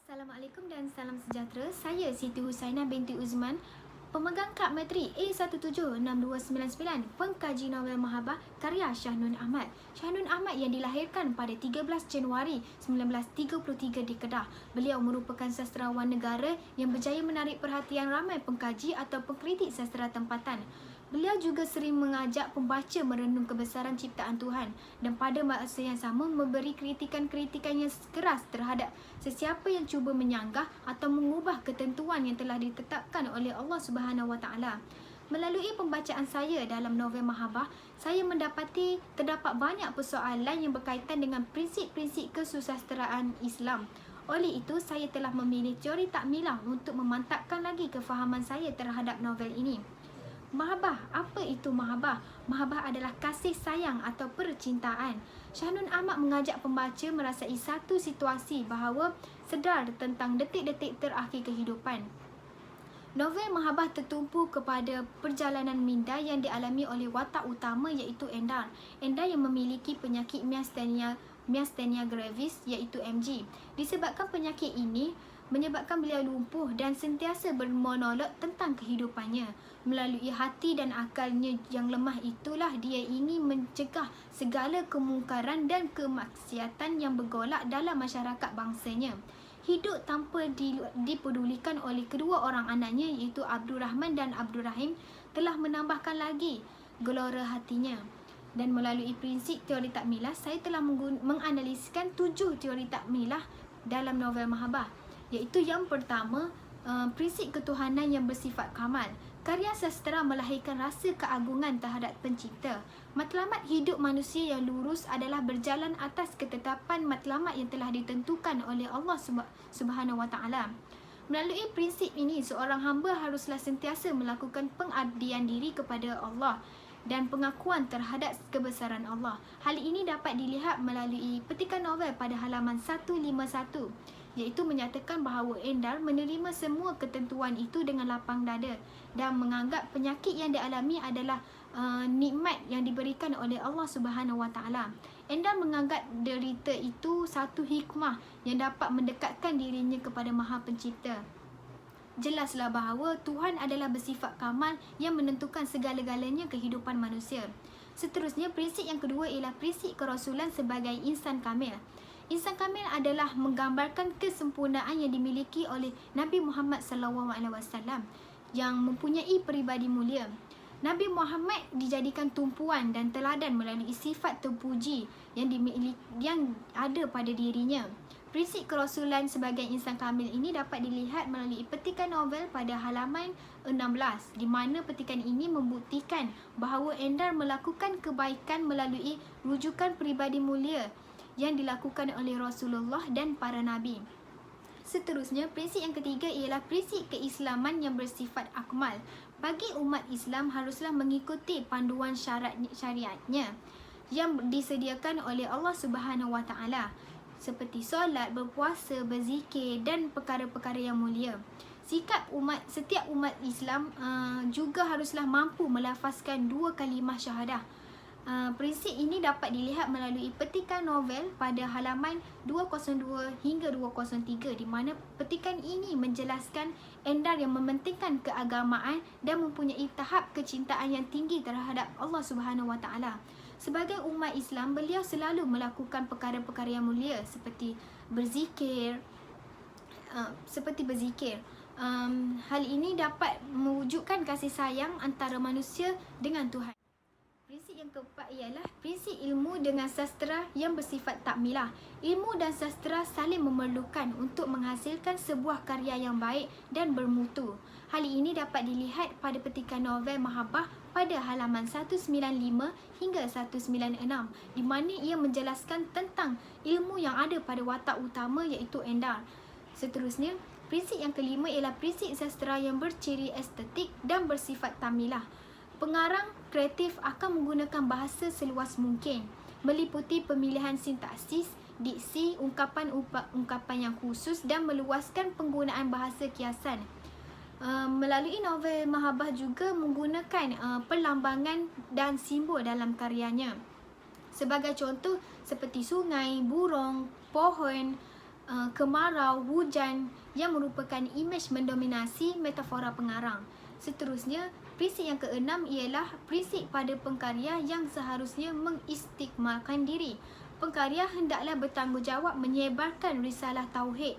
Assalamualaikum dan salam sejahtera. Saya Siti Husainah binti Uzman, pemegang kad matrik A176299, pengkaji novel Mahabbah karya Shahnun Ahmad. Shahnun Ahmad yang dilahirkan pada 13 Januari 1933 di Kedah. Beliau merupakan sastrawan negara yang berjaya menarik perhatian ramai pengkaji atau pengkritik sastera tempatan. Beliau juga sering mengajak pembaca merenung kebesaran ciptaan Tuhan dan pada masa yang sama memberi kritikan-kritikan yang keras terhadap sesiapa yang cuba menyanggah atau mengubah ketentuan yang telah ditetapkan oleh Allah Subhanahu Wa Taala. Melalui pembacaan saya dalam novel Mahabbah, saya mendapati terdapat banyak persoalan yang berkaitan dengan prinsip-prinsip kesusasteraan Islam. Oleh itu, saya telah memilih teori takmilah untuk memantapkan lagi kefahaman saya terhadap novel ini. Mahabbah, apa itu mahabbah? Mahabbah adalah kasih sayang atau percintaan. Shahnun Ahmad mengajak pembaca merasai satu situasi bahawa sedar tentang detik-detik terakhir kehidupan. Novel Mahabbah tertumpu kepada perjalanan minda yang dialami oleh watak utama iaitu Endar. Endar yang memiliki penyakit miastenia gravis iaitu MG. Disebabkan penyakit ini menyebabkan beliau lumpuh dan sentiasa bermonolog tentang kehidupannya. Melalui hati dan akalnya yang lemah itulah dia ingin mencegah segala kemungkaran dan kemaksiatan yang bergolak dalam masyarakat bangsanya. Hidup tanpa dipedulikan oleh kedua orang anaknya iaitu Abdul Rahman dan Abdul Rahim telah menambahkan lagi gelora hatinya. Dan melalui prinsip teori takmilah, saya telah menganaliskan 7 teori takmilah dalam novel Mahabbah. Iaitu yang pertama, prinsip ketuhanan yang bersifat kamal. Karya sastera melahirkan rasa keagungan terhadap pencipta. Matlamat hidup manusia yang lurus adalah berjalan atas ketetapan matlamat yang telah ditentukan oleh Allah Subhanahu Wa Taala. Melalui prinsip ini, seorang hamba haruslah sentiasa melakukan pengabdian diri kepada Allah dan pengakuan terhadap kebesaran Allah. Hal ini dapat dilihat melalui petikan novel pada halaman 151. Iaitu menyatakan bahawa Endar menerima semua ketentuan itu dengan lapang dada dan menganggap penyakit yang dialami adalah nikmat yang diberikan oleh Allah Subhanahu Wa Taala. Endar menganggap derita itu satu hikmah yang dapat mendekatkan dirinya kepada Maha Pencipta. Jelaslah bahawa Tuhan adalah bersifat kamal yang menentukan segala-galanya kehidupan manusia. Seterusnya, prinsip yang kedua ialah prinsip kerasulan sebagai insan kamil. Insan kamil adalah menggambarkan kesempurnaan yang dimiliki oleh Nabi Muhammad SAW yang mempunyai peribadi mulia. Nabi Muhammad dijadikan tumpuan dan teladan melalui sifat terpuji yang ada pada dirinya. Prinsip kerasulan sebagai insan kamil ini dapat dilihat melalui petikan novel pada halaman 16, di mana petikan ini membuktikan bahawa Endar melakukan kebaikan melalui rujukan peribadi mulia yang dilakukan oleh Rasulullah dan para Nabi. Seterusnya, prinsip yang ketiga ialah prinsip keislaman yang bersifat akmal. Bagi umat Islam haruslah mengikuti panduan syariatnya yang disediakan oleh Allah Subhanahu Wa Taala seperti solat, berpuasa, berzikir dan perkara-perkara yang mulia. Setiap umat Islam juga haruslah mampu melafazkan 2 kalimah syahadah. Prinsip ini dapat dilihat melalui petikan novel pada halaman 202 hingga 203, di mana petikan ini menjelaskan Endar yang mementingkan keagamaan dan mempunyai tahap kecintaan yang tinggi terhadap Allah Subhanahu Wa Taala. Sebagai umat Islam, beliau selalu melakukan perkara-perkara yang mulia seperti berzikir. Hal ini dapat mewujudkan kasih sayang antara manusia dengan Tuhan. Prinsip yang keempat ialah prinsip ilmu dengan sastera yang bersifat takmilah. Ilmu dan sastera saling memerlukan untuk menghasilkan sebuah karya yang baik dan bermutu. Hal ini dapat dilihat pada petikan novel Mahabbah pada halaman 195 hingga 196, di mana ia menjelaskan tentang ilmu yang ada pada watak utama iaitu Endar. Seterusnya, prinsip yang kelima ialah prinsip sastera yang berciri estetik dan bersifat takmilah. Pengarang kreatif akan menggunakan bahasa seluas mungkin, meliputi pemilihan sintaksis, diksi, ungkapan yang khusus dan meluaskan penggunaan bahasa kiasan. Melalui novel Mahabbah juga menggunakan perlambangan dan simbol dalam karyanya. Sebagai contoh seperti sungai, burung, pohon, kemarau, hujan yang merupakan imej mendominasi metafora pengarang. Seterusnya, prinsip yang keenam ialah prinsip pada pengkarya yang seharusnya mengistigmakan diri. Pengkarya hendaklah bertanggungjawab menyebarkan risalah tauhid,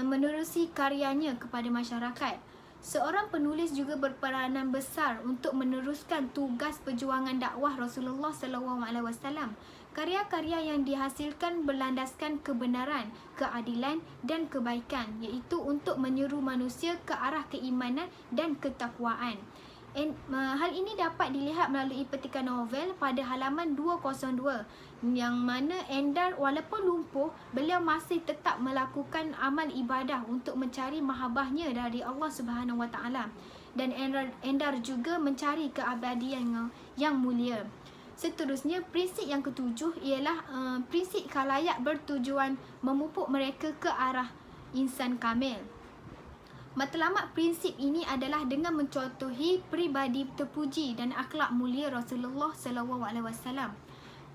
menerusi karyanya kepada masyarakat. Seorang penulis juga berperanan besar untuk meneruskan tugas perjuangan dakwah Rasulullah SAW. Karya-karya yang dihasilkan berlandaskan kebenaran, keadilan dan kebaikan, iaitu untuk menyeru manusia ke arah keimanan dan ketakwaan. Hal ini dapat dilihat melalui petikan novel pada halaman 202, yang mana Endar walaupun lumpuh, beliau masih tetap melakukan amal ibadah untuk mencari mahabbahnya dari Allah Subhanahu Wa Taala, dan Endar juga mencari keabadian yang mulia. Seterusnya, prinsip yang ketujuh ialah prinsip khalayak bertujuan memupuk mereka ke arah insan kamil. Matlamat prinsip ini adalah dengan mencontohi pribadi terpuji dan akhlak mulia Rasulullah SAW.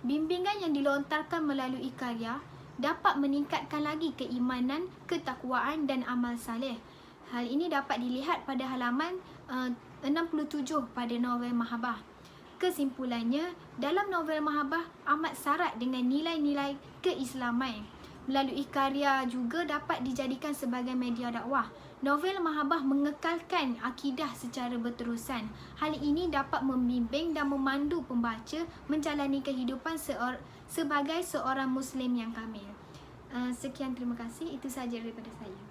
Bimbingan yang dilontarkan melalui karya dapat meningkatkan lagi keimanan, ketakwaan dan amal saleh. Hal ini dapat dilihat pada halaman 67 pada novel Mahabbah. Kesimpulannya, dalam novel Mahabbah amat syarat dengan nilai-nilai keislaman. Melalui karya juga dapat dijadikan sebagai media dakwah. Novel Mahabbah mengekalkan akidah secara berterusan. Hal ini dapat membimbing dan memandu pembaca menjalani kehidupan sebagai seorang Muslim yang kamil. Sekian, terima kasih. Itu sahaja daripada saya.